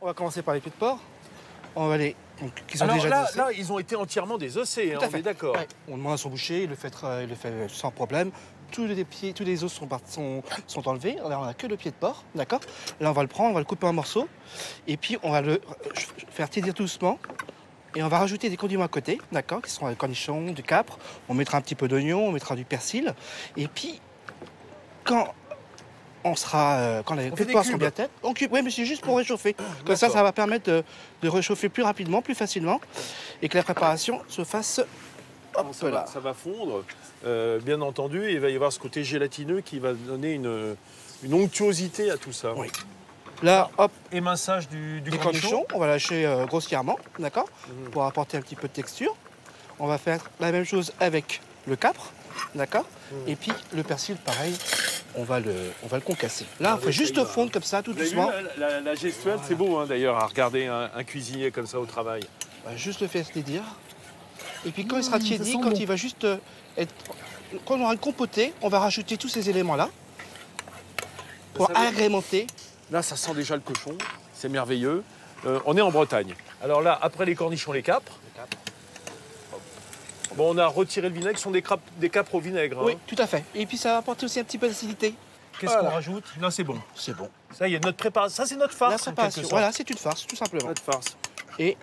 On va commencer par les pieds de porc. On va les... Donc, qui sont Alors déjà désossés. là, ils ont été entièrement désossés, hein, Tout à on fait. est d'accord. Ouais. On demande à son boucher, il le fait sans problème. Tous les os sont enlevés. Là, on n'a que le pied de porc, d'accord. Là, on va le prendre, on va le couper en morceaux. Et puis, on va le faire tiédir doucement. Et on va rajouter des condiments à côté, d'accord, qui sont des cornichons, du capre. On mettra un petit peu d'oignon, on mettra du persil. Et puis, quand les pieds de porc sont bien têtes, on cube. Oui, mais c'est juste pour réchauffer. Comme ça va permettre de réchauffer plus rapidement, plus facilement. Et que la préparation se fasse... Hop là. Ça va fondre, bien entendu, et il va y avoir ce côté gélatineux qui va donner une onctuosité à tout ça. Oui. Là, hop, éminçage du des cornichons, on va lâcher grossièrement, d'accord, pour apporter un petit peu de texture. On va faire la même chose avec le capre, d'accord, et puis le persil, pareil, on va le concasser. Là, on fait juste fondre comme ça, tout doucement. La gestuelle, c'est beau, hein, d'ailleurs, à regarder un cuisinier comme ça au travail. On va juste le faire tiédir. Et puis quand il sera tiédi, quand il va juste être... Quand on aura compoté, on va rajouter tous ces éléments-là pour agrémenter. Là, ça sent déjà le cochon, c'est merveilleux. On est en Bretagne. Alors là, après les cornichons, les capres. Bon, on a retiré le vinaigre, ce sont des capres au vinaigre. Hein. Oui, tout à fait. Et puis ça va apporter aussi un petit peu d'acidité. Qu'est-ce qu'on rajoute? Là, c'est bon. C'est bon. Ça y est, notre préparation. Ça, c'est notre farce. La préparation. Voilà, c'est une farce, tout simplement. Notre farce. Et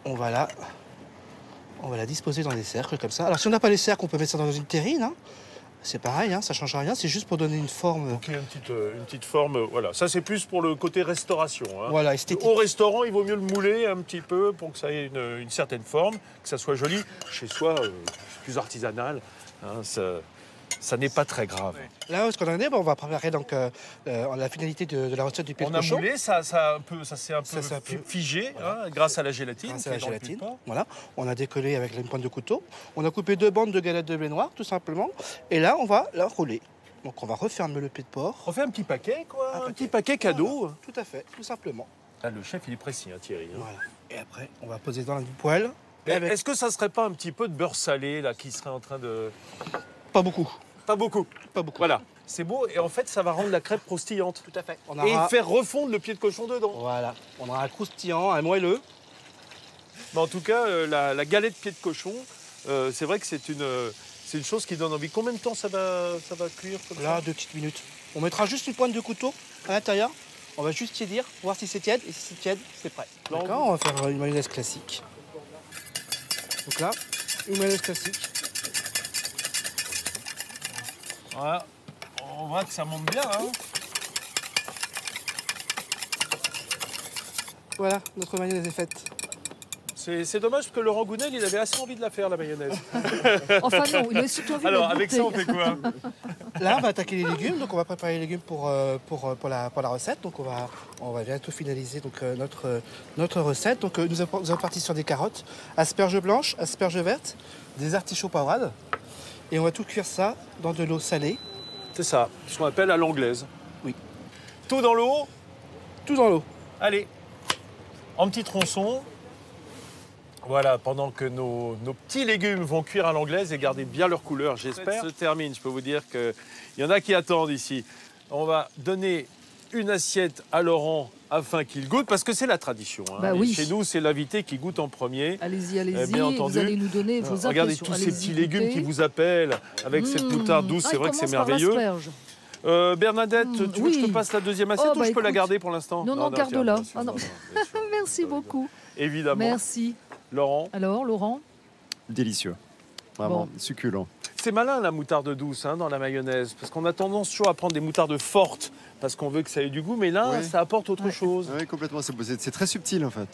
on va la disposer dans des cercles comme ça. Alors, si on n'a pas les cercles, on peut mettre ça dans une terrine. Hein. C'est pareil, hein, ça ne change rien, c'est juste pour donner une forme. Ok, une petite forme, voilà. Ça, c'est plus pour le côté restauration. Hein. Voilà, esthétique. Au restaurant, il vaut mieux le mouler un petit peu pour que ça ait une certaine forme, que ça soit joli. Chez soi, plus artisanal, hein, ça n'est pas très grave. Là, ce qu'on en est, on va préparer donc, la finalité de la recette du pied de cochon. On a moulé, ça s'est un peu figé, voilà. Hein, grâce à la gélatine. Grâce à la gélatine, voilà. On a décollé avec une pointe de couteau. On a coupé 2 bandes de galettes de blé noir, tout simplement. Et là, on va la rouler. Donc, on va refermer le pied de porc. On fait un petit paquet, quoi. Un petit paquet cadeau. Voilà. Tout à fait, tout simplement. Ah, le chef, il est précis, hein, Thierry. Hein. Voilà. Et après, on va poser dans la poêle. Est-ce que ça serait pas un petit peu de beurre salé, là, qui serait en train de... Pas beaucoup. Pas beaucoup. Pas beaucoup. Voilà. C'est beau et en fait, ça va rendre la crêpe croustillante. Tout à fait. Et faire refondre le pied de cochon dedans. Voilà. On aura un croustillant, un moelleux. Mais en tout cas, la galette pied de cochon, c'est vrai que c'est une chose qui donne envie. Combien de temps ça va cuire comme là, ça 2 petites minutes. On mettra juste une pointe de couteau à l'intérieur. On va juste tiédir, voir si c'est tiède. Et si c'est tiède, c'est prêt. D'accord, on va faire une mayonnaise classique. Donc là, une mayonnaise classique. Voilà. On voit que ça monte bien. Hein. Voilà, notre mayonnaise est faite. C'est dommage parce que Laurent Gounel, il avait assez envie de la faire, la mayonnaise. Enfin non, il a surtout envie de Alors, la avec goûter. ça, on fait quoi? Là, on va attaquer les légumes. Donc, on va préparer les légumes pour la recette. Donc, on va bientôt finaliser donc, notre recette. Donc, nous allons partir sur des carottes, asperges blanches, asperges vertes, des artichauts poivrades. Et on va tout cuire ça dans de l'eau salée. C'est ça, ce qu'on appelle à l'anglaise. Oui. Tout dans l'eau. Tout dans l'eau. Allez, en petits tronçons. Voilà, pendant que nos petits légumes vont cuire à l'anglaise et garder bien leur couleur, j'espère. Ça se termine, je peux vous dire qu'il y en a qui attendent ici. On va donner une assiette à Laurent afin qu'il goûte, parce que c'est la tradition. Hein. Bah oui. Chez nous, c'est l'invité qui goûte en premier. Allez-y, allez-y, bien entendu. vous allez nous donner vos impressions. Regardez tous ces petits légumes qui vous appellent avec cette moutarde douce, c'est vrai que c'est commence par merveilleux. l'asperge. Bernadette, tu veux que je te passe la deuxième assiette ou je peux la écoute, garder pour l'instant? Non, garde-la. Ah, non. Merci beaucoup. Évidemment. Merci. Laurent? Alors, Laurent? Délicieux. Vraiment succulent. C'est malin la moutarde douce hein, dans la mayonnaise, parce qu'on a tendance toujours à prendre des moutardes fortes, parce qu'on veut que ça ait du goût, mais là, ça apporte autre chose. Oui, complètement. C'est très subtil en fait.